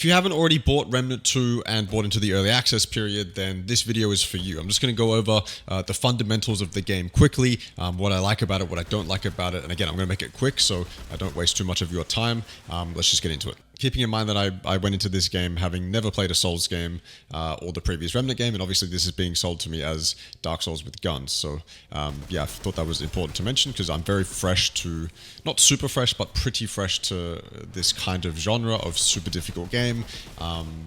If you haven't already bought Remnant 2 and bought into the early access period, then this video is for you. I'm just going to go over the fundamentals of the game quickly, what I like about it, what I don't like about it, and again, I'm going to make it quick so I don't waste too much of your time. Let's just get into it. Keeping in mind that I went into this game having never played a Souls game or the previous Remnant game, and obviously this is being sold to me as Dark Souls with guns. So yeah, I thought that was important to mention because I'm very fresh to, not super fresh, but pretty fresh to this kind of genre of super difficult game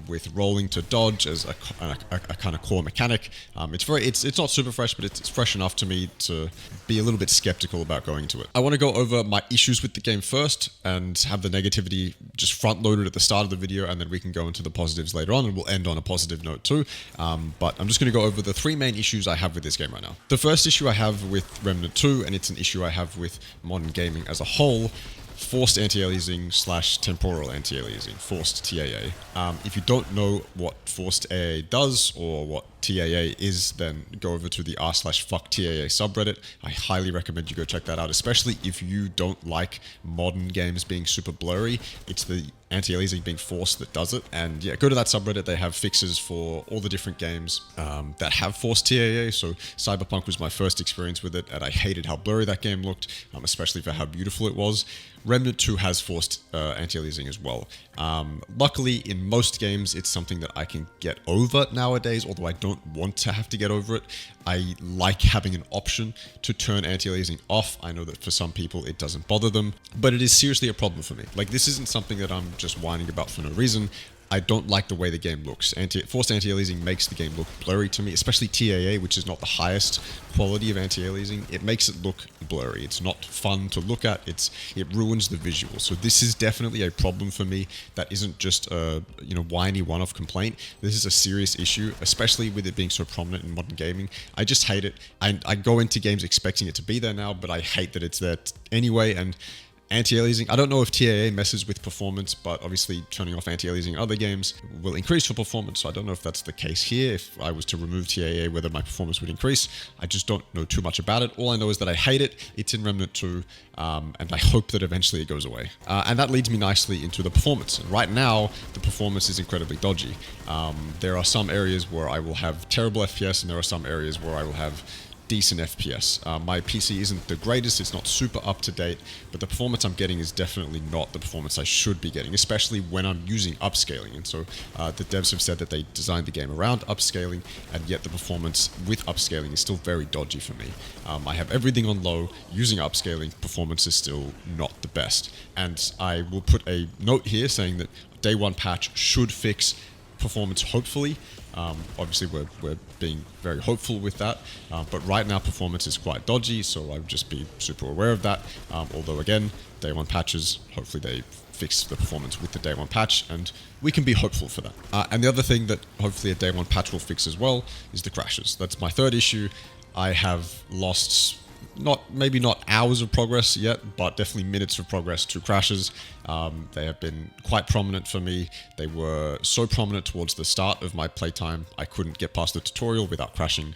with rolling to dodge as a kind of core mechanic. It's not super fresh, but it's fresh enough to me to be a little bit skeptical about going into it. I want to go over my issues with the game first and have the negativity just front loaded at the start of the video, and then we can go into the positives later on, and we'll end on a positive note too. But I'm just going to go over the three main issues I have with this game right now. The first issue I have with Remnant 2, and it's an issue I have with modern gaming as a whole, forced anti-aliasing / temporal anti-aliasing, forced TAA. If you don't know what forced AA does or what TAA is, then go over to the r/fuck TAA subreddit. I highly recommend you go check that out, especially if you don't like modern games being super blurry. It's the anti-aliasing being forced that does it. And yeah, go to that subreddit. They have fixes for all the different games that have forced TAA. So Cyberpunk was my first experience with it, and I hated how blurry that game looked, especially for how beautiful it was. Remnant 2 has forced anti-aliasing as well. Luckily, in most games, it's something that I can get over nowadays, although I don't want to have to get over it. I like having an option to turn anti-aliasing off. I know that for some people it doesn't bother them, but it is seriously a problem for me. Like, this isn't something that I'm just whining about for no reason. I don't like the way the game looks. Forced anti-aliasing makes the game look blurry to me, especially TAA, which is not the highest quality of anti-aliasing. It makes it look blurry. It's not fun to look at. It ruins the visual. So this is definitely a problem for me. That isn't just a whiny one-off complaint. This is a serious issue, especially with it being so prominent in modern gaming. I just hate it. I go into games expecting it to be there now, but I hate that it's there anyway. And anti-aliasing, I don't know if TAA messes with performance, but obviously turning off anti-aliasing in other games will increase your performance, so I don't know if that's the case here. If I was to remove TAA, whether my performance would increase. I just don't know too much about it. All I know is that I hate it. It's in Remnant 2, and I hope that eventually it goes away. And that leads me nicely into the performance. And right now, the performance is incredibly dodgy. There are some areas where I will have terrible FPS, and there are some areas where I will have decent FPS. My PC isn't the greatest, it's not super up to date, but the performance I'm getting is definitely not the performance I should be getting, especially when I'm using upscaling. And so the devs have said that they designed the game around upscaling, and yet the performance with upscaling is still very dodgy for me. I have everything on low. Using upscaling, performance is still not the best. And I will put a note here saying that day one patch should fix performance, hopefully. Obviously, we're being very hopeful with that, but right now performance is quite dodgy, so I would just be super aware of that. Although again, day one patches, hopefully they fix the performance with the day one patch, and we can be hopeful for that. And the other thing that hopefully a day one patch will fix as well is the crashes. That's my third issue. I have lost maybe not hours of progress yet, but definitely minutes of progress to crashes. They have been quite prominent for me. They were so prominent towards the start of my playtime, I couldn't get past the tutorial without crashing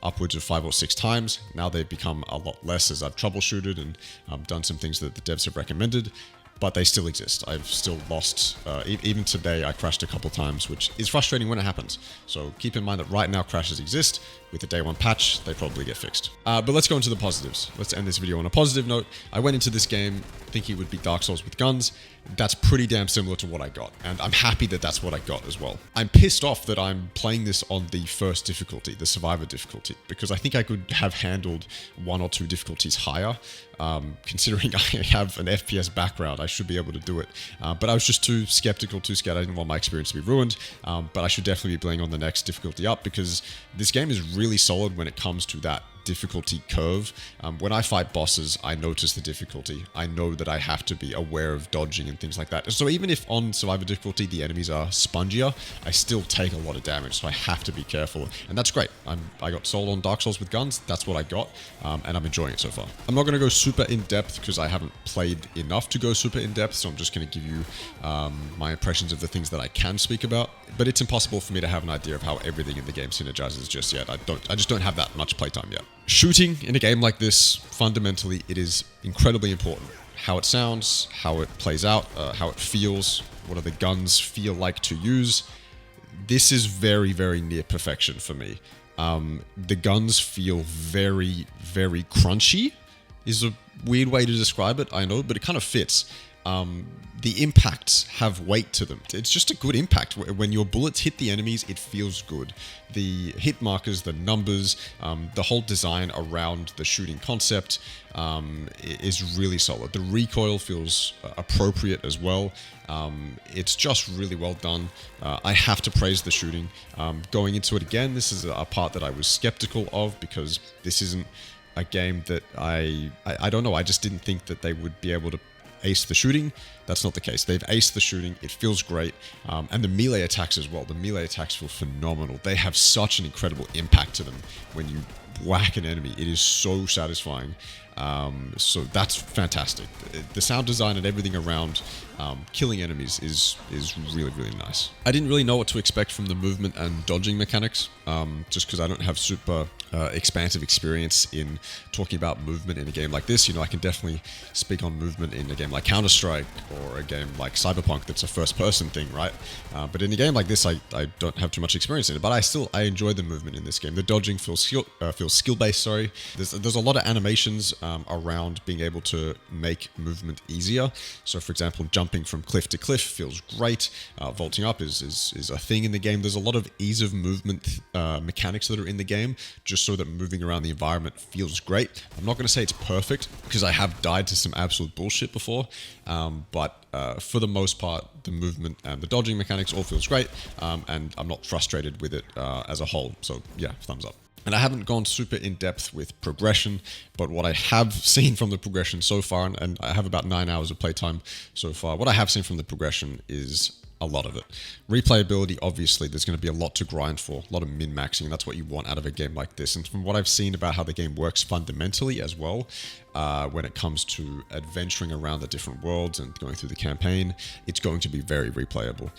upwards of 5 or 6 times. Now they've become a lot less as I've troubleshooted and done some things that the devs have recommended, but they still exist. I've still lost, even today I crashed a couple times, which is frustrating when it happens. So keep in mind that right now crashes exist. With the day one patch, they probably get fixed. But let's go into the positives. Let's end this video on a positive note. I went into this game thinking it would be Dark Souls with guns. That's pretty damn similar to what I got, and I'm happy that that's what I got as well. I'm pissed off that I'm playing this on the first difficulty, the survivor difficulty, because I think I could have handled 1 or 2 difficulties higher. Considering I have an FPS background, I should be able to do it. But I was just too skeptical, too scared. I didn't want my experience to be ruined. But I should definitely be playing on the next difficulty up, because this game is really solid when it comes to that difficulty curve. When I fight bosses, I notice the difficulty. I know that I have to be aware of dodging and things like that. So even if on survivor difficulty the enemies are spongier, I still take a lot of damage, so I have to be careful, and that's great. I got sold on Dark Souls with guns. That's what I got, and I'm enjoying it so far. I'm not going to go super in depth because I haven't played enough to go super in depth, so I'm just going to give you my impressions of the things that I can speak about. But it's impossible for me to have an idea of how everything in the game synergizes just yet. I just don't have that much playtime yet. Shooting in a game like this, fundamentally, it is incredibly important. How it sounds, how it plays out, how it feels, what do the guns feel like to use? This is very, very near perfection for me. The guns feel very, very crunchy, is a weird way to describe it, I know, but it kind of fits. The impacts have weight to them. It's just a good impact. When your bullets hit the enemies, it feels good. The hit markers, the numbers, the whole design around the shooting concept is really solid. The recoil feels appropriate as well. It's just really well done. I have to praise the shooting. Going into it again, this is a part that I was skeptical of because this isn't a game that I don't know, I just didn't think that they would be able to ace the shooting. That's not the case. They've aced the shooting. It feels great. And the melee attacks as well. The melee attacks feel phenomenal. They have such an incredible impact to them when you whack an enemy. It is so satisfying. So that's fantastic. The sound design and everything around killing enemies is really, really nice. I didn't really know what to expect from the movement and dodging mechanics, just because I don't have super expansive experience in talking about movement in a game like this. You know, I can definitely speak on movement in a game like Counter-Strike or a game like Cyberpunk that's a first-person thing, right? But in a game like this, I don't have too much experience in it, but I enjoy the movement in this game. The dodging feels skill-based, sorry. There's a lot of animations around being able to make movement easier. So for example, jumping from cliff to cliff feels great. Vaulting up is a thing in the game. There's a lot of ease of movement mechanics that are in the game, just so that moving around the environment feels great. I'm not going to say it's perfect, because I have died to some absolute bullshit before, but for the most part, the movement and the dodging mechanics all feels great, and I'm not frustrated with it as a whole. So yeah, thumbs up. And I haven't gone super in depth with progression, but what I have seen from the progression so far, and I have about 9 hours of playtime so far, what I have seen from the progression is a lot of it. Replayability, obviously, there's going to be a lot to grind for, a lot of min-maxing, and that's what you want out of a game like this. And from what I've seen about how the game works fundamentally as well, when it comes to adventuring around the different worlds and going through the campaign, it's going to be very replayable.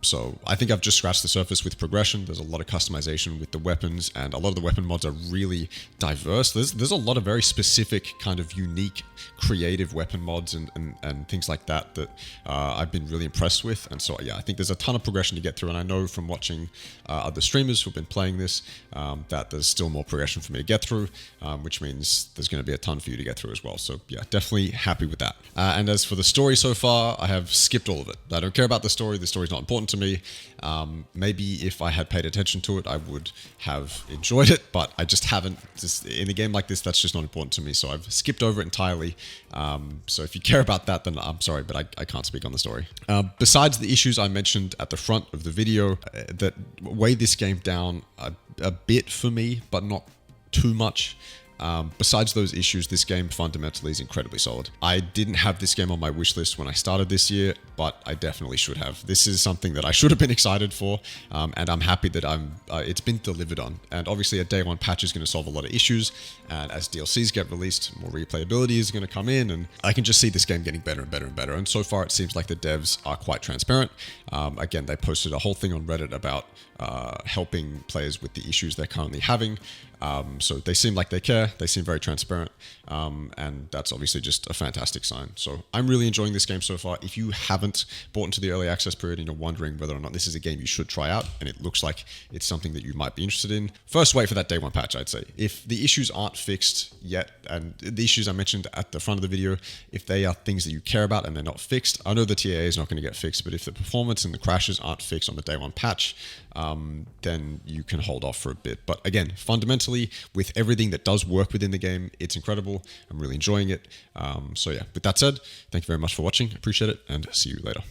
So I think I've just scratched the surface with progression. There's a lot of customization with the weapons, and a lot of the weapon mods are really diverse. There's a lot of very specific, kind of unique, creative weapon mods and things like that I've been really impressed with. And so yeah, I think there's a ton of progression to get through, and I know from watching other streamers who've been playing this that there's still more progression for me to get through, which means there's going to be a ton for you to get through as well. So yeah, definitely happy with that. And as for the story so far, I have skipped all of it. I don't care about the story. The story's not important to me. Maybe if I had paid attention to it, I would have enjoyed it, but I just haven't. Just in a game like this, that's just not important to me. So I've skipped over it entirely. So if you care about that, then I'm sorry, but I can't speak on the story. Besides the issues I mentioned at the front of the video that weigh this game down a bit for me, but not too much. Besides those issues, this game fundamentally is incredibly solid. I didn't have this game on my wish list when I started this year, but I definitely should have. This is something that I should have been excited for, and I'm happy that it's been delivered on. And obviously a day one patch is going to solve a lot of issues, and as DLCs get released, more replayability is going to come in, and I can just see this game getting better and better and better. And so far it seems like the devs are quite transparent. Again, they posted a whole thing on Reddit about helping players with the issues they're currently having. So they seem like they care, they seem very transparent, and that's obviously just a fantastic sign. So I'm really enjoying this game so far. If you haven't bought into the early access period and you're wondering whether or not this is a game you should try out, and it looks like it's something that you might be interested in, first wait for that day one patch, I'd say. If the issues aren't fixed yet, and the issues I mentioned at the front of the video, if they are things that you care about and they're not fixed, I know the TAA is not going to get fixed, but if the performance and the crashes aren't fixed on the day one patch, then you can hold off for a bit. But again, fundamentally, with everything that does work within the game, it's incredible. I'm really enjoying it. So yeah, with that said, thank you very much for watching. Appreciate it, and see you later.